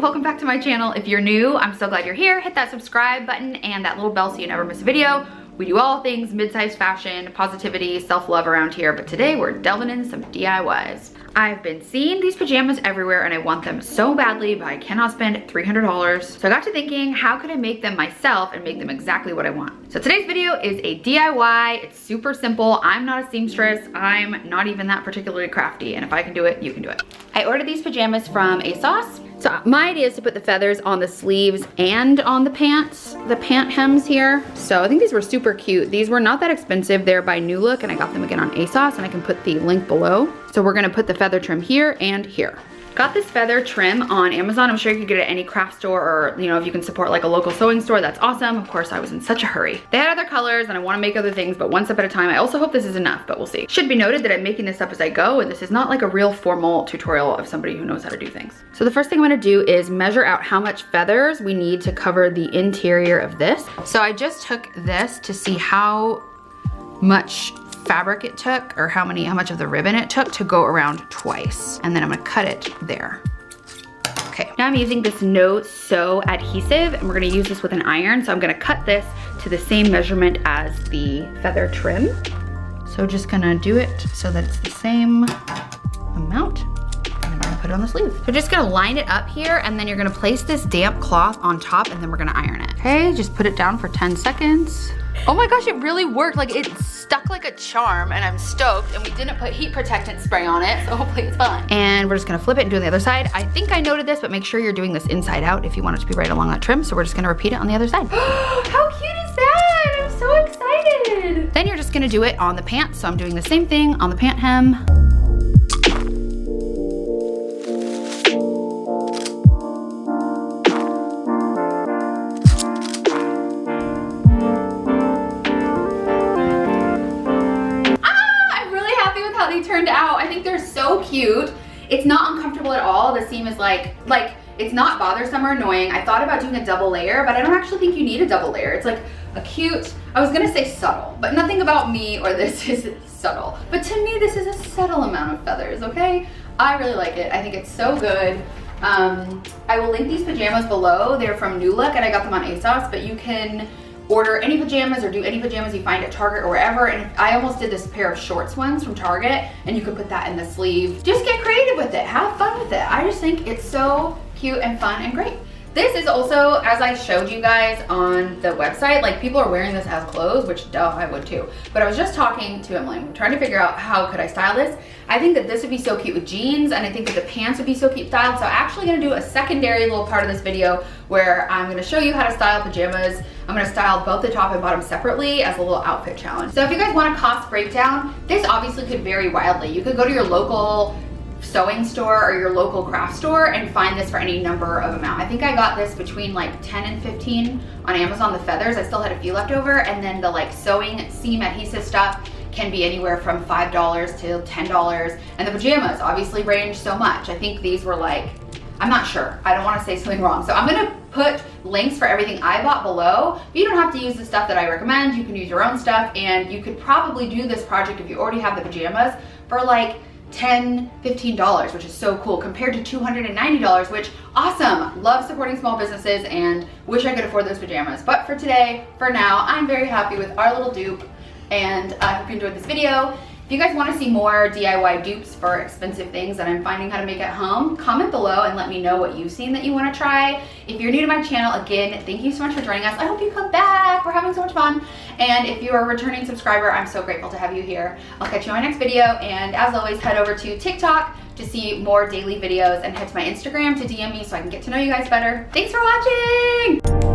welcome back to my channel. If you're new, I'm so glad you're here. Hit that subscribe button and that little bell so you never miss a video. We do all things mid-sized fashion, positivity, self-love around here, but today we're delving in some DIYs. I've been seeing these pajamas everywhere and I want them so badly, but I cannot spend $300. So I got to thinking, how could I make them myself and make them exactly what I want? So today's video is a DIY. It's super simple. I'm not a seamstress. I'm not even that particularly crafty. And if I can do it, you can do it. I ordered these pajamas from ASOS. So my idea is to put the feathers on the sleeves and on the pants, the pant hems here. So I think these were super cute. These were not that expensive. They're by New Look and I got them again on ASOS, and I can put the link below. So we're gonna put the feather trim here and here. Got this feather trim on Amazon. I'm sure you could get it at any craft store, or you know, if you can support like a local sewing store, that's awesome. Of course, I was in such a hurry. They had other colors and I wanna make other things, but one step at a time. I also hope this is enough, but we'll see. Should be noted that I'm making this up as I go, and this is not like a real formal tutorial of somebody who knows how to do things. So the first thing I'm gonna do is measure out how much feathers we need to cover the interior of this. So I just took this to see how much fabric it took, or how much of the ribbon it took to go around twice. And then I'm gonna cut it there. Okay, now I'm using this no sew adhesive and we're gonna use this with an iron. So I'm gonna cut this to the same measurement as the feather trim. So just gonna do it so that it's the same amount. And then we're gonna put it on the sleeve. So just gonna line it up here, and then you're gonna place this damp cloth on top, and then we're gonna iron it. Okay, just put it down for 10 seconds. Oh my gosh, it really worked. Like, it stuck like a charm, and I'm stoked. And we didn't put heat protectant spray on it, so hopefully it's fine. And we're just gonna flip it and do it on the other side. I think I noted this, but make sure you're doing this inside out if you want it to be right along that trim. So we're just gonna repeat it on the other side. How cute is that? I'm so excited. Then you're just gonna do it on the pants. So I'm doing the same thing on the pant hem. Turned out. I think they're so cute. It's not uncomfortable at all. The seam is like it's not bothersome or annoying. I thought about doing a double layer, but I don't actually think you need a double layer. It's like a cute, I was gonna say subtle, but nothing about me or this is subtle. But to me, this is a subtle amount of feathers, okay? I really like it. I think it's so good. I will link these pajamas below. They're from New Look and I got them on ASOS, but you can order any pajamas or do any pajamas you find at Target or wherever. And I almost did this pair of shorts ones from Target, and you could put that in the sleeve. Just get creative with it, have fun with it. I just think it's so cute and fun and great. This is also, as I showed you guys on the website, like people are wearing this as clothes, which duh, I would too. But I was just talking to Emily, trying to figure out how could I style this. I think that this would be so cute with jeans, and I think that the pants would be so cute styled. So I'm actually gonna do a secondary little part of this video where I'm gonna show you how to style pajamas. I'm gonna style both the top and bottom separately as a little outfit challenge. So if you guys want a cost breakdown, this obviously could vary wildly. You could go to your local sewing store or your local craft store and find this for any number of amount. I think I got this between like 10 and 15 on Amazon, the feathers. I still had a few left over, and then the like sewing seam adhesive stuff can be anywhere from $5 to $10. And the pajamas obviously range so much. I think these were like, I'm not sure. I don't want to say something wrong. So I'm gonna put links for everything I bought below. But you don't have to use the stuff that I recommend. You can use your own stuff, and you could probably do this project if you already have the pajamas for like $10, $15, which is so cool, compared to $290, which awesome. Love supporting small businesses and wish I could afford those pajamas. But for today, for now, I'm very happy with our little dupe, and I hope you enjoyed this video. If you guys want to see more DIY dupes for expensive things that I'm finding how to make at home, comment below and let me know what you've seen that you want to try. If you're new to my channel, again, thank you so much for joining us. I hope you come back. We're having so much fun. And if you're a returning subscriber, I'm so grateful to have you here. I'll catch you on my next video. And as always, head over to TikTok to see more daily videos, and head to my Instagram to DM me so I can get to know you guys better. Thanks for watching.